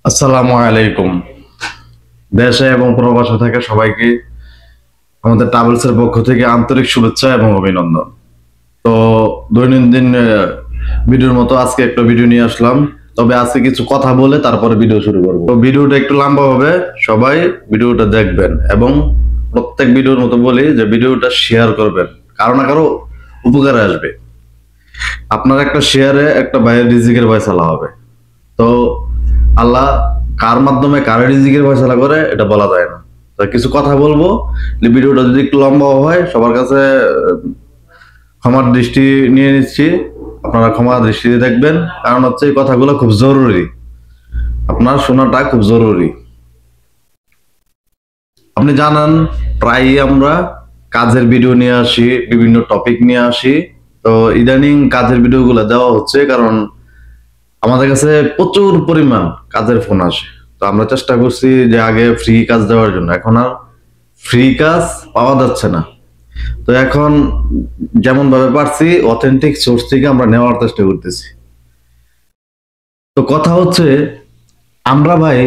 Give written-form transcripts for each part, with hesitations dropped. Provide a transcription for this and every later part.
আসসালামু আলাইকুম। দেশে এবং প্রবাসে থেকে সবাইকে আমাদের ট্রাভেলসের পক্ষ থেকে আন্তরিক শুভেচ্ছা এবং অভিনন্দন। তো দৈনন্দিন ভিডিওর মতো আজকে একটা ভিডিও নিয়ে আসলাম। তবে আজকে কিছু কথা বলে তারপরে ভিডিও শুরু করব। তো ভিডিওটা একটু লম্বা হবে, সবাই ভিডিওটা দেখবেন এবং প্রত্যেক ভিডিওর মতো বলি যে ভিডিওটা শেয়ার করবেন, কারো না কারো উপকারে আসবে। আপনার একটা শেয়ারে একটা বাইরের রিজিকের ফয়সালা হবে। তো আল্লাহ কার মাধ্যমে কার রিজিকের ফয়সালা করে এটা বলা যায় না। তো কিছু কথা বলবো, ভিডিওটা যদি একটু লম্বা হয় সবার কাছে ক্ষমার দৃষ্টি নিয়ে নিচ্ছি। আপনারা ক্ষমা দৃষ্টিতে দেখবেন, কারণ হচ্ছে এই কথাগুলো খুব জরুরি, আপনার শোনাটা খুব জরুরি। আপনি জানান প্রায়ই আমরা কাজের ভিডিও নিয়ে আসি, বিভিন্ন টপিক নিয়ে আসি। তো ইদানিং কাজের ভিডিওগুলো দেওয়া হচ্ছে কারণ আমাদের কাছে প্রচুর পরিমাণ কাজের ফোন আসে। তো আমরা চেষ্টা করছি যে আগে ফ্রি কাজ দেওয়ার জন্য, এখন আর ফ্রি কাজ পাওয়া যাচ্ছে না। তো এখন যেমন ভাবে পারছি অথেন্টিক সোর্স থেকে আমরা নেওয়ার চেষ্টা করতেছি। তো কথা হচ্ছে, আমরা ভাই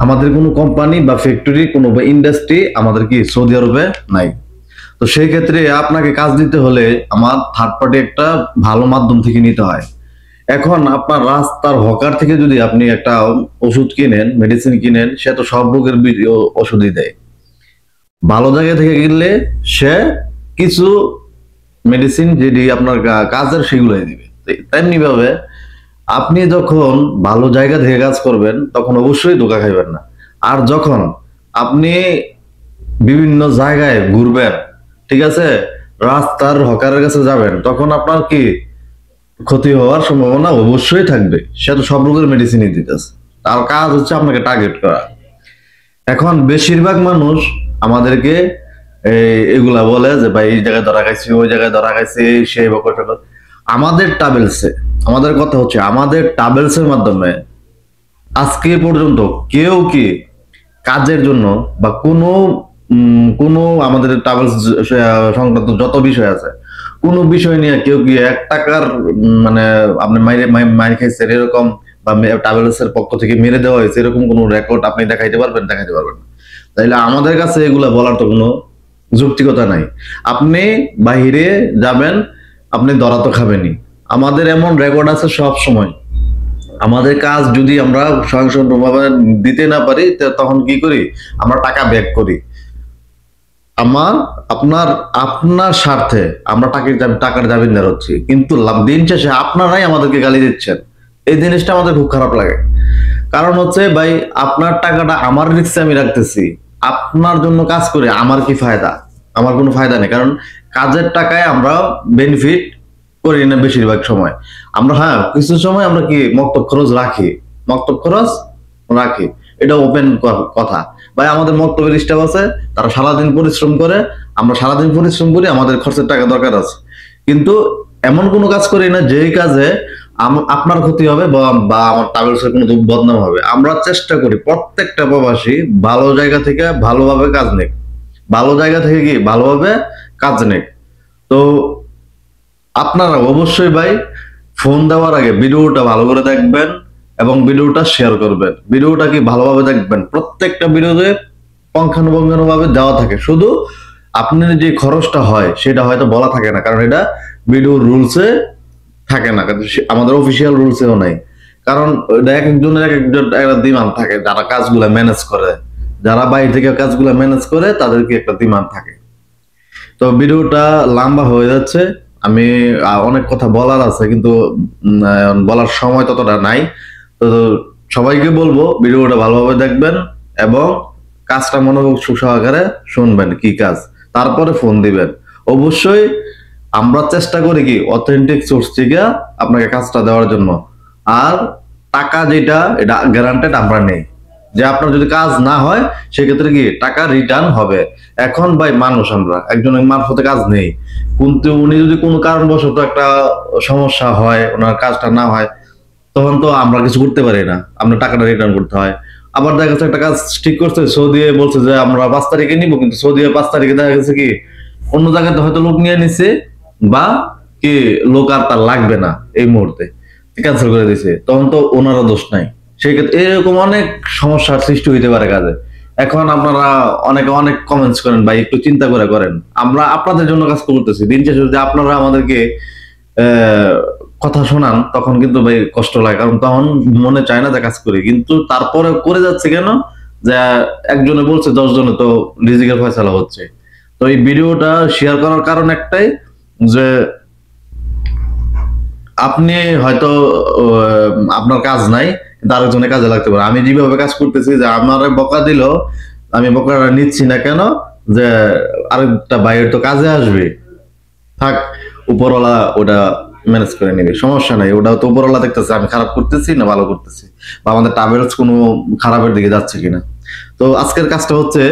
আমাদের কোনো কোম্পানি বা ফ্যাক্টরি কোনো বা ইন্ডাস্ট্রি আমাদের কি সৌদি আরবে নাই। তো সেই ক্ষেত্রে আপনাকে কাজ দিতে হলে আমার থার্ড পার্টি একটা ভালো মাধ্যম থেকে নিতে হয়। এখন আপনার রাস্তার হকার থেকে যদি আপনি একটা ওষুধ কিনেন, মেডিসিন কিনেন, সে তো সব রোগের ওষুধই দেয়। ভালো জায়গা থেকে কিনলে সে কিছু মেডিসিন যেটি আপনার কাজের সেগুলাই দিবে। তেমনি ভাবে আপনি যখন ভালো জায়গা থেকে কাজ করবেন তখন অবশ্যই ধোঁকা খাইবেন না। আর যখন আপনি বিভিন্ন জায়গায় ঘুরবেন, ঠিক আছে, রাস্তার হকারের কাছে যাবেন, তখন আপনার কি ক্ষতি হওয়ার সম্ভাবনা অবশ্যই থাকবে। সে তো সব রোগের মেডিসিনই দিতেছে, তার কাজ হচ্ছে আপনাকে টার্গেট করা। এখন বেশিরভাগ মানুষ আমাদেরকে এগুলা বলে যে ভাই এই জায়গায় ধরা খাইছি, ওই জায়গায় ধরা খাইছি, সেই বকর। আমাদের ট্রাভেলসে আমাদের কথা হচ্ছে, আমাদের ট্রাভেলসের মাধ্যমে আজকে পর্যন্ত কেউ কি কাজের জন্য বা কোনো আমাদের ট্রাভেলস সংক্রান্ত যত বিষয় আছে, কোন বিষয় নিয়ে কেউ কি 1 টাকার মানে আপনি মাইর খাইছেন এরকম, বা ট্রাভেলস এর পক্ষ থেকে মেরে দেওয়া হয়েছে এরকম কোন রেকর্ড আপনি দেখাইতে পারবেন? দেখাইতে পারবেন না। তাইলে আমাদের কাছে এগুলা বলার তো কোনো যৌক্তিকতা নাই। আপনি বাহিরে যাবেন, আপনি ধরা তো খাবেনই। আমাদের এমন রেকর্ড আছে সব সময়। আমাদের কাজ যদি আমরা স্বয়ংসম্পূর্ণভাবে দিতে না পারি তখন কি করি? আমরা টাকা ব্যাক করি। আমার আপনার আপনার স্বার্থে আমরা টাকার জামিনদার হচ্ছি, কিন্তু দিন শেষে আপনারাই আমাদেরকে গালি দিচ্ছেন। এই জিনিসটা আমাদের খুব খারাপ লাগে। কারণ হচ্ছে ভাই, আপনার টাকাটা আমার রিস্কে আমি রাখতেছি, আপনার জন্য কাজ করে আমার কি ফায়দা? আমার কোনো ফায়দা নেই, কারণ কাজের টাকায় আমরা বেনিফিট করি না বেশিরভাগ সময়। আমরা হ্যাঁ কিছু সময় আমরা কি মক্তব খরচ রাখি, মক্তব খরচ রাখি, এটা ওপেন কথা। ভাই আমাদের মক্তবের স্টাফ আছে, তারা সারাদিন পরিশ্রম করে, আমরা সারাদিন পরিশ্রম করি, আমাদের খরচের টাকা দরকার আছে। কিন্তু এমন কোনো কাজ করি না যেই কাজে আপনার ক্ষতি হবে বা আমার ট্রাভেলসের কোনো বদনাম হবে। আমরা চেষ্টা করি প্রত্যেকটা প্রবাসী ভালো জায়গা থেকে ভালোভাবে কাজ নেক, ভালো জায়গা থেকে কি ভালোভাবে কাজ নেক। তো আপনারা অবশ্যই ভাই ফোন দেওয়ার আগে ভিডিওটা ভালো করে দেখবেন এবং ভিডিওটা শেয়ার করবেন। ভিডিওটা কি ভালোভাবে দেখবেন, প্রত্যেকটা ভিডিওতে পুঙ্খানুপুঙ্খানুভাবে দেওয়া থাকে, শুধু আপনার যে খরচটা হয় সেটা হয়তো বলা থাকে না, কারণ এটা ভিডিও রুলসে থাকে না, আমাদের অফিসিয়াল রুলসেও নাই। কারণ এক একজনের এক একজন একটা ডিমান্ড থাকে, যারা কাজগুলা ম্যানেজ করে, যারা বাইরে থেকে কাজগুলা ম্যানেজ করে তাদেরকে একটা ডিমান্ড থাকে। তো ভিডিওটা লম্বা হয়ে যাচ্ছে, আমি অনেক কথা বলার আছে কিন্তু বলার সময় ততটা নাই। তো সবাইকে বলবো ভিডিওটা ভালোভাবে দেখবেন এবং কাজটা মনোযোগ সহকারে শুনবেন কি কাজ, তারপরে ফোন দিবেন। অবশ্যই আমরা চেষ্টা করি কি অথেন্টিক সোর্স থেকে আপনাকে কাজটা দেওয়ার জন্য। আর টাকা যেটা এটা গ্যারান্টেড আমরা নেই, যে আপনার যদি কাজ না হয় সেক্ষেত্রে কি টাকা রিটার্ন হবে। এখন ভাই মানুষ, আমরা একজনের মারফতে কাজ নেই, কিন্তু উনি যদি কোনো কারণবশত একটা সমস্যা হয়, ওনার কাজটা না হয়, তখন তো আমরা কিছু করতে পারি না, আপনার টাকাটা রিটার্ন করতে হয়। আবার দেখা যাচ্ছে একটা কাজ ঠিক করছে, সৌদি বলছে যে আমরা 5 তারিখে নিবো, কিন্তু সৌদি 5 তারিখে দেখা গেছে কি অন্য জায়গাতে হয়তো লোক নিয়ে নিছে, বা কি লোক আর তার লাগবে না, এই মুহূর্তে ক্যান্সেল করে দিছে, তখন তো ওনারও দোষ নাই। সেই ক্ষেত্রে এরকম অনেক সমস্যার সৃষ্টি হইতে পারে কাজে। এখন আপনারা অনেকে অনেক কমেন্টস করেন, ভাই একটু চিন্তা করে করেন, আমরা আপনাদের জন্য কাজ করতেছি, দিন শেষে যদি আপনারা আমাদেরকে কথা শোনান তখন কিন্তু ভাই কষ্ট লাগে, কারণ তখন মনে চায় না যে কাজ করি, কিন্তু তারপরে করে যাচ্ছে কেন, যে একজনে বলছে 10 জনে তো রিজিকের ফয়সালা হচ্ছে। তো এই ভিডিওটা শেয়ার করার কারণ একটাই, যে আপনি হয়তো আপনার কাজ নাই, কিন্তু আরেকজনের কাজে লাগতে পারে। আমি যেভাবে কাজ করতেছি, যে আমার বকা দিল, আমি বকাটা নিচ্ছি না কেন, যে আরেকটা ভাইয়ের তো কাজে আসবে, থাক উপরওয়ালা ওটা ম্যানেজ করে নেবে, সমস্যা নাই, ওটা তো উপরওয়ালা দেখতেছে আমি খারাপ করতেছি না ভালো করতেছি, বা আমাদের ট্রাভেলস কোনো খারাপের দিকে যাচ্ছে কিনা। তো আজকের কাজটা হচ্ছে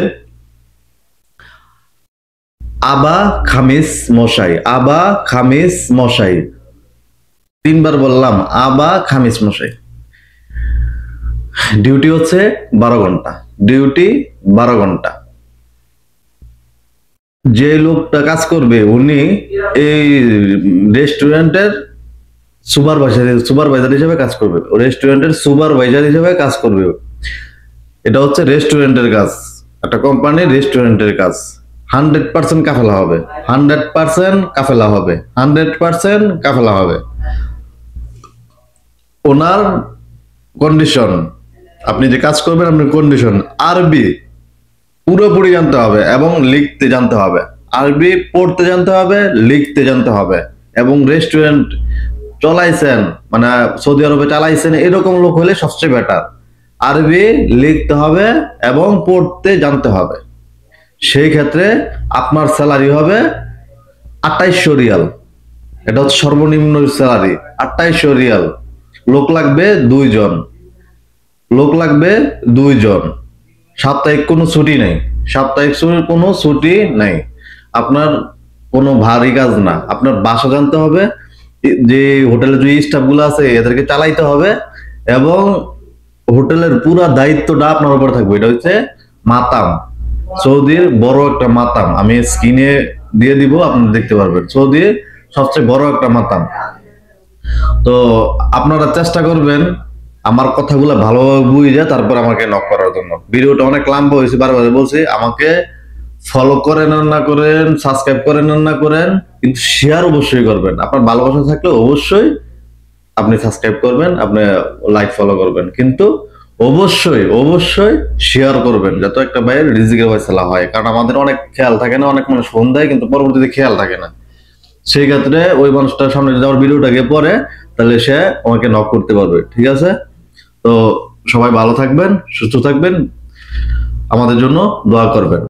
আবা খামিস মশাই, আবা খামিস মশাই, 3বার বললাম আবা খামিস মশাই। ডিউটি হচ্ছে 12 ঘন্টা, ডিউটি 12 ঘন্টা। যে লোকটা কাজ করবে উনি এই রেস্টুরেন্টের সুপারভাইজার হিসেবে কাজ করবে, রেস্টুরেন্টের সুপারভাইজার হিসেবে কাজ করবে। এটা হচ্ছে রেস্টুরেন্টের কাজ, একটা কোম্পানির রেস্টুরেন্টের কাজ। 100% কাফেলা হবে, 100% কাফেলা হবে, 100% কাফেলা হবে। ওনার কন্ডিশন, আপনি যে কাজ করবেন আপনার কন্ডিশন আরবি পুরোপুরি জানতে হবে এবং লিখতে জানতে হবে, আরবি পড়তে জানতে হবে, লিখতে জানতে হবে। এবং রেস্টুরেন্ট চলাইছেন, মানে সৌদি আরবে চালাইছেন, এরকম লোক হলে সবচেয়ে বেটার। আরবি লিখতে হবে এবং পড়তে জানতে হবে। সেই ক্ষেত্রে আপনার স্যালারি হবে 2800 রিয়াল, এটা হচ্ছে সর্বনিম্ন স্যালারি, 2800 রিয়াল। লোক লাগবে 2 জন, লোক লাগবে 2 জন। সাপ্তাহিক কোনো ছুটি নেই, সাপ্তাহিক কোনো ছুটি নেই। আপনার কোনো ভারী কাজ না, আপনার বাসা জানতে হবে, যে হোটেলের যে স্টাফ গুলো আছে এদেরকে চালাইতে হবে, এবং হোটেলের পুরো দায়িত্বটা আপনার উপর থাকবে। এটা হচ্ছে মাতাম, সৌদির বড় একটা মাতাম, আমি স্ক্রিনে দিয়ে দিব, আপনি দেখতে পারবেন, সৌদির সবচেয়ে বড় একটা মাতাম। তো আপনারা চেষ্টা করবেন আমার কথাগুলো ভালোভাবে বুঝে তারপর আমাকে নক করার জন্য। ভিডিওটা অনেক লম্বা হয়েছে, বারবার বলছি, আমাকে ফলো করেন আর না করেন, সাবস্ক্রাইব করেন আর না করেন, কিন্তু শেয়ার অবশ্যই করবেন। আপনার ভালোবাসা থাকলে অবশ্যই আপনি সাবস্ক্রাইব করবেন, আপনি লাইক ফলো করবেন, কিন্তু অবশ্যই অবশ্যই শেয়ার করবেন, যাতে একটা ভাইয়ের রিজিকের ফয়সালা হয়। কারণ আমাদের অনেক খেয়াল থাকে না, অনেক মানুষ ফোন দেয় কিন্তু পরবর্তীতে খেয়াল থাকে না। সেই ক্ষেত্রে ওই মানুষটার সামনে যদি আমার ভিডিওটাকে পড়ে, তাহলে সে আমাকে নক করতে পারবে। ঠিক আছে? তো সবাই ভালো থাকবেন, সুস্থ থাকবেন, আমাদের জন্য দোয়া করবেন।